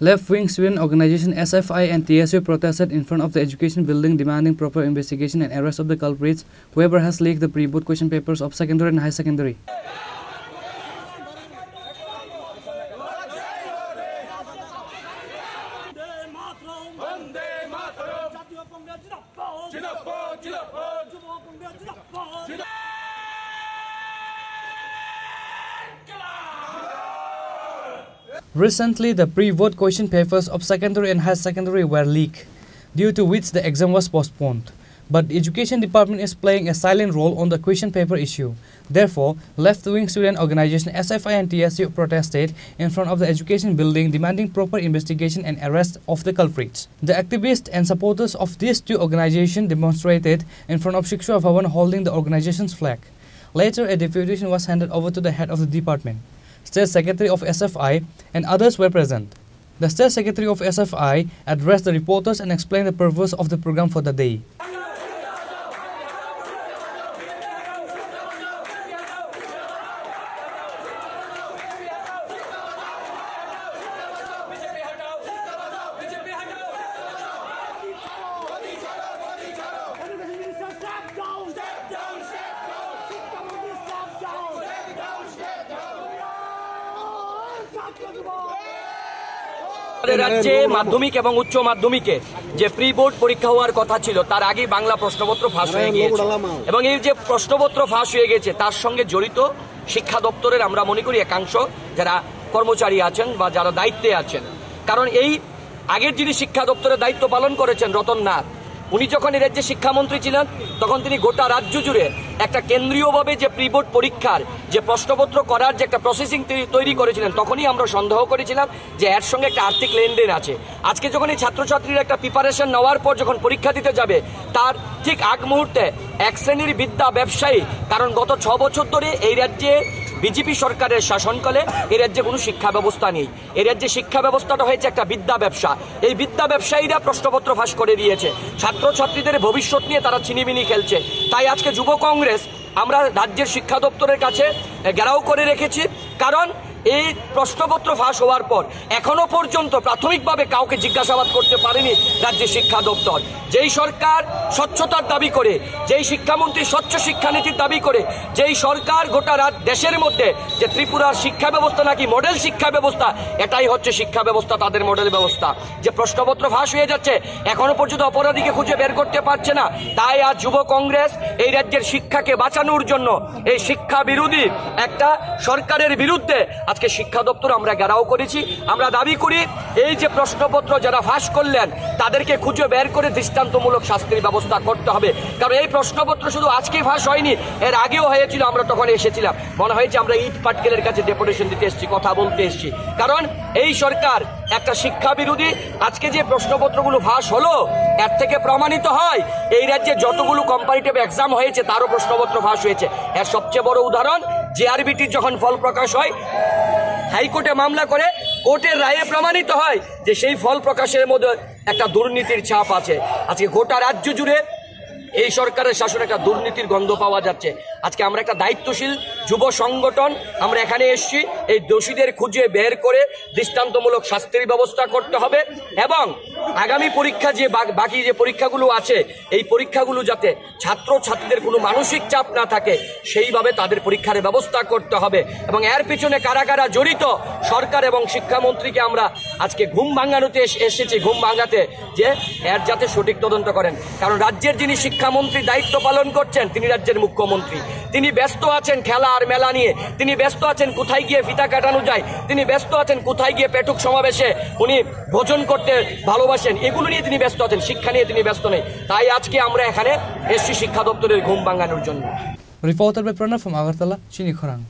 Left-wing student organization SFI and TSU protested in front of the education building demanding proper investigation and arrest of the culprits, whoever has leaked the pre-board question papers of secondary and high secondary. Recently, the pre-vote question papers of secondary and high secondary were leaked, due to which the exam was postponed. But the Education Department is playing a silent role on the question paper issue. Therefore, left-wing student organization SFI and TSU protested in front of the education building demanding proper investigation and arrest of the culprits. The activists and supporters of these two organizations demonstrated in front of Shiksha Bhavan holding the organization's flag. Later, a deputation was handed over to the head of the department. State Secretary of SFI and others were present. The State Secretary of SFI addressed the reporters and explained the purpose of the program for the day. রাজ্যে মাধ্যমিক এবং উচ্চ মাধ্যমিকে যে pre board পরীক্ষা হওয়ার কথা ছিল তার আগে বাংলা প্রশ্নপত্র ফাঁস হয়ে গিয়েছে এবং এই যে প্রশ্নপত্র ফাঁস হয়ে গেছে তার সঙ্গে জড়িত শিক্ষা দপ্তরের আমরা মনে করি একাংশ যারা কর্মচারী আছেন বা যারা দায়িত্বে আছেন। কারণ এই আগের যিনি শিক্ষা দপ্তরের দায়িত্ব পালন করেছেন রতন নাথ, উনি যখন এই রাজ্যে শিক্ষামন্ত্রী ছিলেন তখন তিনি গোটা রাজ্য জুড়ে একটা কেন্দ্রীয়ভাবে যে প্রি বোর্ড পরীক্ষার যে প্রশ্নপত্র করার যে একটা প্রসেসিং তৈরি করেছিলেন তখনই আমরা সন্দেহ করেছিলাম যে এর সঙ্গে একটা আর্থিক লেনদেন আছে। আজকে যখন এই ছাত্রছাত্রীরা একটা প্রিপারেশন নেওয়ার পর যখন পরীক্ষা দিতে যাবে তার ঠিক আগ মুহূর্তে এক শ্রেণীর বিদ্যা ব্যবসায়ী, কারণ গত 6 বছর ধরে এই রাজ্যে বিজেপি সরকারের শাসনকালে এই রাজ্যে কোনো শিক্ষা ব্যবস্থা নেই। এই রাজ্যে শিক্ষা ব্যবস্থাটা হয়েছে একটা বিদ্যা ব্যবসা। এই বিদ্যা ব্যবসায়ীরা প্রশ্নপত্র ফাঁস করে দিয়েছে, ছাত্রছাত্রীদের ভবিষ্যৎ নিয়ে তারা ছিনিমিনি খেলছে। তাই আজকে যুব কংগ্রেস আমরা রাজ্যের শিক্ষা দপ্তরের কাছে ঘেরাও করে রেখেছি, কারণ এই প্রশ্নপত্র ফাঁস হওয়ার পর এখনো পর্যন্ত প্রাথমিকভাবে কাউকে জিজ্ঞাসাবাদ করতে পারেনি রাজ্যের শিক্ষা দপ্তর। যেই সরকার স্বচ্ছতার দাবি করে, যেই শিক্ষামন্ত্রী স্বচ্ছ শিক্ষানীতির দাবি করে, যেই সরকার গোটা দেশের মধ্যে যে ত্রিপুরার শিক্ষা ব্যবস্থা নাকি মডেল শিক্ষা ব্যবস্থা, এটাই হচ্ছে শিক্ষা ব্যবস্থা, তাদের মডেল ব্যবস্থা। যে প্রশ্নপত্র ফাঁস হয়ে যাচ্ছে এখনো পর্যন্ত অপরাধীকে খুঁজে বের করতে পারছে না। তাই আজ যুব কংগ্রেস এই রাজ্যের শিক্ষাকে বাঁচানোর জন্য এই শিক্ষা বিরোধী একটা সরকারের বিরুদ্ধে আজকে শিক্ষা দপ্তর আমরা ঘেরাও করেছি। আমরা দাবি করি এই যে প্রশ্নপত্র যারা ফাঁস করলেন তাদেরকে খুঁজে বের করে দৃষ্টান্তমূলক শাস্তির ব্যবস্থা করতে হবে। কারণ এই প্রশ্নপত্র শুধু আজকে ফাঁস হয়নি, এর আগেও হয়েছিল, আমরা তখন এসেছিলাম, মনে হয়েছে আমরা ইট পাটকেলের কাছে ডেপুটেশন দিতে এসেছি, কথা বলতে এসেছি। কারণ এই সরকার একটা শিক্ষা বিরোধী। আজকে যে প্রশ্নপত্রগুলো ফাঁস হলো এর থেকে প্রমাণিত হয় এই রাজ্যে যতগুলো কম্পারেটিভ এক্সাম হয়েছে তারও প্রশ্নপত্র ফাঁস হয়েছে। এর সবচেয়ে বড় উদাহরণ জেআরবিটির যখন ফল প্রকাশ হয়, হাইকোর্টে মামলা করে কোর্টের রায়ে প্রমাণিত হয় যে সেই ফল প্রকাশের মধ্যে একটা দুর্নীতির ছাপ আছে। আজকে গোটা রাজ্য জুড়ে এই সরকারের শাসনে একটা দুর্নীতির গন্ধ পাওয়া যাচ্ছে। আজকে আমরা একটা দায়িত্বশীল যুব সংগঠন আমরা এখানে এসেছি এই দোষীদের খুঁজে বের করে দৃষ্টান্তমূলক শাস্তির ব্যবস্থা করতে হবে এবং আগামী পরীক্ষা যে বাকি যে পরীক্ষাগুলো আছে এই পরীক্ষাগুলো যাতে ছাত্রছাত্রীদের কোনো মানসিক চাপ না থাকে সেইভাবে তাদের পরীক্ষার ব্যবস্থা করতে হবে। এবং এর পিছনে কারা কারা জড়িত সরকার এবং শিক্ষামন্ত্রীকে আমরা আজকে ঘুম ভাঙানোতে এসেছি, ঘুম ভাঙাতে যে এর যাতে সঠিক তদন্ত করেন। কারণ রাজ্যের যিনি শিক্ষামন্ত্রী দায়িত্ব পালন করছেন তিনি রাজ্যের মুখ্যমন্ত্রী, তিনি ব্যস্ত আছেন খেলা আর মেলা নিয়ে, তিনি ব্যস্ত আছেন কোথায় গিয়ে ফিতা কাটানো যায়, তিনি ব্যস্ত আছেন কোথায় গিয়ে পেটুক সমাবেশে উনি ভোজন করতে ভালোবাসেন, এগুলো নিয়ে তিনি ব্যস্ত আছেন, শিক্ষা নিয়ে তিনি ব্যস্ত নেই। তাই আজকে আমরা এখানে এসছি শিক্ষা দপ্তরের ঘুম ভাঙানোর জন্য। Reported by Pranav from Agartala, Chini Khorang.